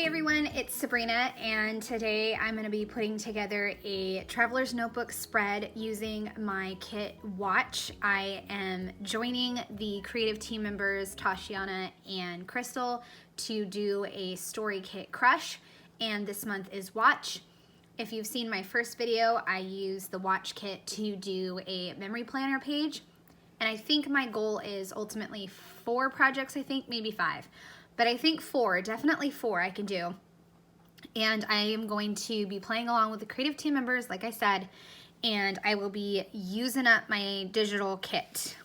Hey everyone, it's Sabrina, and today I'm going to be putting together a traveler's notebook spread using my kit Watch. I am joining the creative team members Tazhiana and Krystal to do a story kit crush, and this month is Watch. If you've seen my first video, I used the Watch kit to do a memory planner page, and I think my goal is ultimately 4 projects, maybe 5. But I think 4, definitely 4 I can do. And I am going to be playing along with the creative team members, like I said, and I will be using up my digital kit.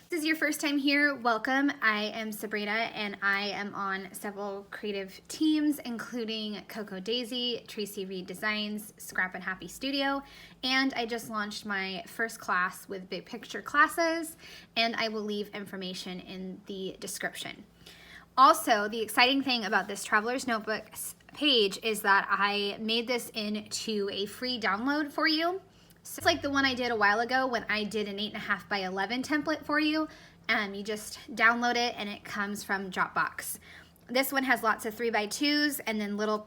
If this is your first time here, welcome. I am Sabrina, and I am on several creative teams, including Coco Daisy, Tracy Reed Designs, Scrap and Happy Studio, and I just launched my first class with Big Picture Classes, and I will leave information in the description. Also, the exciting thing about this Traveler's Notebook page is that I made this into a free download for you. So it's like the one I did a while ago when I did an 8.5 by 11 template for you. You just download it and it comes from Dropbox. This one has lots of 3x2s and then little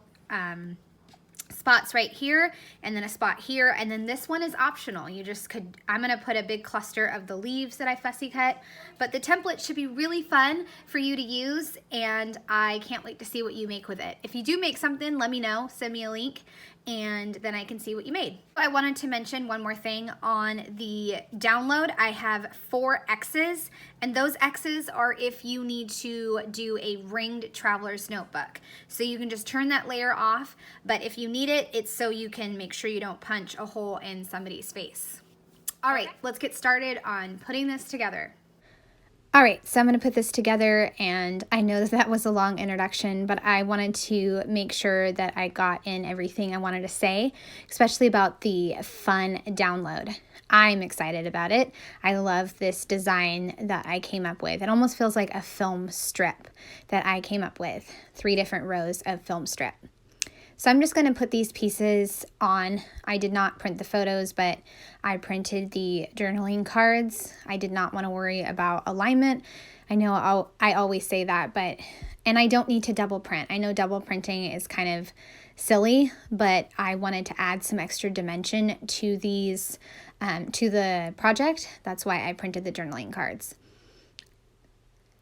spots right here and then a spot here, and then this one is optional. I'm gonna put a big cluster of the leaves that I fussy cut, but the template should be really fun for you to use, and I can't wait to see what you make with it. If you do make something, let me know, send me a link, and then I can see what you made. I wanted to mention one more thing. On the download, I have 4 X's, and those X's are if you need to do a ringed traveler's notebook. So you can just turn that layer off, but if you need it, it's so you can make sure you don't punch a hole in somebody's face. All right, let's get started on putting this together. All right, so I'm going to put this together, and I know that was a long introduction, but I wanted to make sure that I got in everything I wanted to say, especially about the fun download. I'm excited about it. I love this design that I came up with. It almost feels like a film strip that I came up with, 3 different rows of film strip. So I'm just going to put these pieces on. I did not print the photos, but I printed the journaling cards. I did not want to worry about alignment. I know I always say that, and I don't need to double print. I know double printing is kind of silly, but I wanted to add some extra dimension to these, to the project. That's why I printed the journaling cards.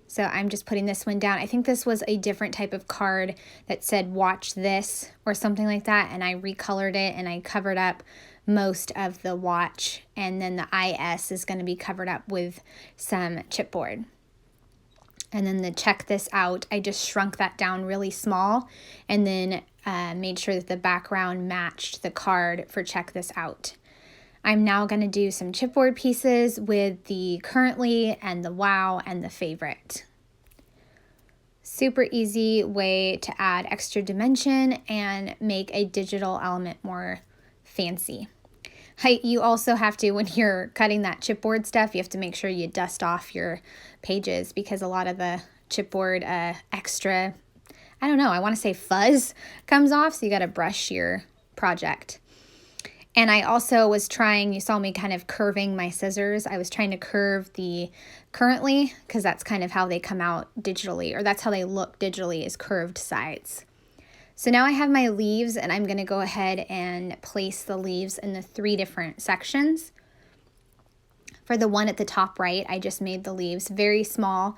So I'm just putting this one down. I think this was a different type of card that said watch this or something like that, and I recolored it and I covered up most of the watch, and then the IS is going to be covered up with some chipboard. And then the check this out, I just shrunk that down really small and then made sure that the background matched the card for check this out. I'm now going to do some chipboard pieces with the currently and the wow and the favorite. Super easy way to add extra dimension and make a digital element more fancy. You also have to, when you're cutting that chipboard stuff, you have to make sure you dust off your pages, because a lot of the chipboard extra, I don't know, I want to say fuzz comes off, so you got to brush your project. And I also was trying, you saw me kind of curving my scissors. I was trying to curve the currently, because that's kind of how they come out digitally, or that's how they look digitally, is curved sides. So now I have my leaves, and I'm going to go ahead and place the leaves in the 3 different sections. For the one at the top right, I just made the leaves very small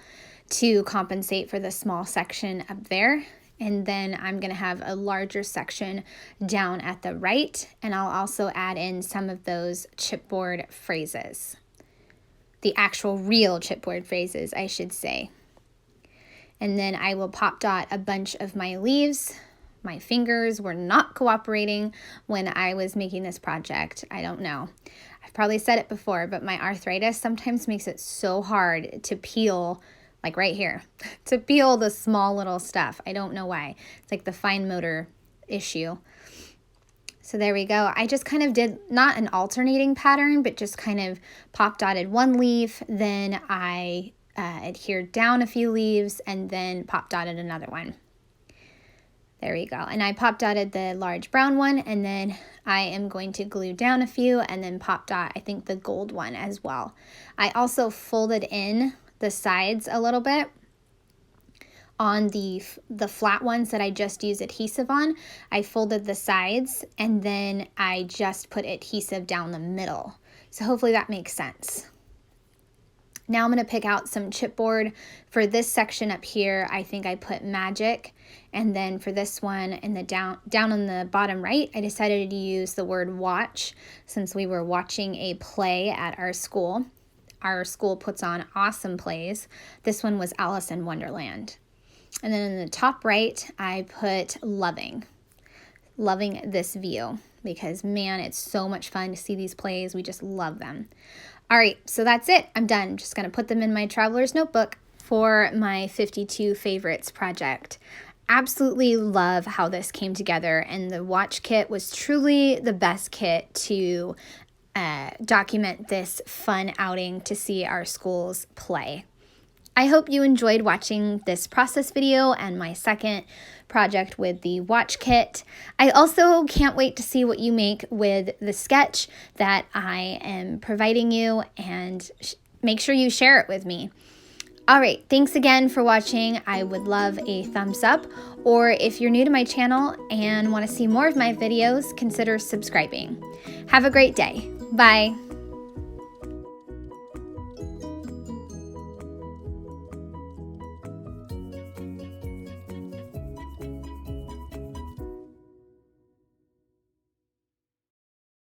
to compensate for the small section up there. And then I'm going to have a larger section down at the right, and I'll also add in some of those chipboard phrases. The actual real chipboard phrases, I should say. And then I will pop dot a bunch of my leaves. My fingers were not cooperating when I was making this project. I don't know. I've probably said it before, but my arthritis sometimes makes it so hard to peel, like right here, to peel the small little stuff. I don't know why. It's like the fine motor issue. So there we go. I just kind of did not an alternating pattern, but just kind of pop dotted one leaf, then I adhered down a few leaves, and then pop dotted another one. There we go. And I pop dotted the large brown one, and then I am going to glue down a few and then pop dot, I think, the gold one as well. I also folded in the sides a little bit On the flat ones that I just used adhesive on, I folded the sides and then I just put adhesive down the middle. So hopefully that makes sense. Now I'm going to pick out some chipboard. For this section up here, I think I put magic. And then for this one in the down on the bottom right, I decided to use the word watch since we were watching a play at our school. Our school puts on awesome plays. This one was Alice in Wonderland. And then in the top right, I put loving this view because man, it's so much fun to see these plays. We just love them. All right, so that's it. I'm done. I'm just going to put them in my traveler's notebook for my 52 favorites project. Absolutely love how this came together, and the watch kit was truly the best kit to document this fun outing to see our schools play. I hope you enjoyed watching this process video and my second project with the watch kit. I also can't wait to see what you make with the sketch that I am providing you, and make sure you share it with me. All right, thanks again for watching. I would love a thumbs up, or if you're new to my channel and want to see more of my videos, consider subscribing. Have a great day. Bye.